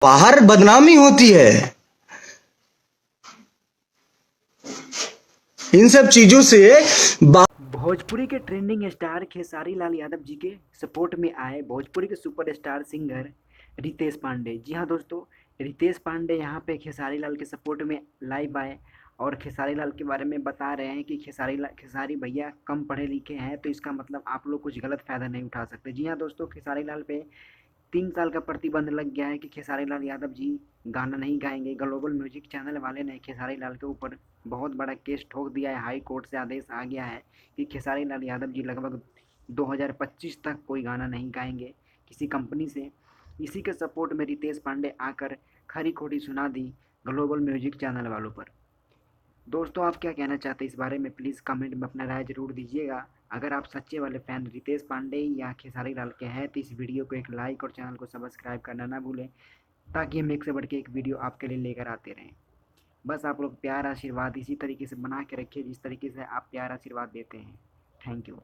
बाहर बदनामी होती है। इन सब चीजों से भोजपुरी के ट्रेंडिंग स्टार खेसारी लाल यादव जी के सपोर्ट में आए भोजपुरी के सुपरस्टार सिंगर रितेश पांडे। जी हाँ दोस्तों, रितेश पांडे यहाँ पे खेसारी लाल के सपोर्ट में लाइव आए और खेसारी लाल के बारे में बता रहे हैं कि खेसारी भैया कम पढ़े लिखे हैं, तो इसका मतलब आप लोग कुछ गलत फ़ायदा नहीं उठा सकते। जी हाँ दोस्तों, खेसारी लाल पे 3 साल का प्रतिबंध लग गया है कि खेसारी लाल यादव जी गाना नहीं गाएंगे। ग्लोबल म्यूजिक चैनल वाले ने खेसारी लाल के ऊपर बहुत बड़ा केस ठोक दिया है। हाई कोर्ट से आदेश आ गया है कि खेसारी लाल यादव जी लगभग 2025 तक कोई गाना नहीं गाएंगे किसी कंपनी से। इसी के सपोर्ट में रितेश पांडे आकर खरी खोटी सुना दी ग्लोबल म्यूजिक चैनल वालों पर। दोस्तों, आप क्या कहना चाहते हैं इस बारे में? प्लीज़ कमेंट में अपना राय ज़रूर दीजिएगा। अगर आप सच्चे वाले फ़ैन रितेश पांडे या खेसारी लाल के हैं तो इस वीडियो को एक लाइक और चैनल को सब्सक्राइब करना ना भूलें, ताकि हम एक से बढ़ के एक वीडियो आपके लिए लेकर आते रहें। बस आप लोग प्यार आशीर्वाद इसी तरीके से बना के रखिए जिस तरीके से आप प्यार आशीर्वाद देते हैं। Thank you.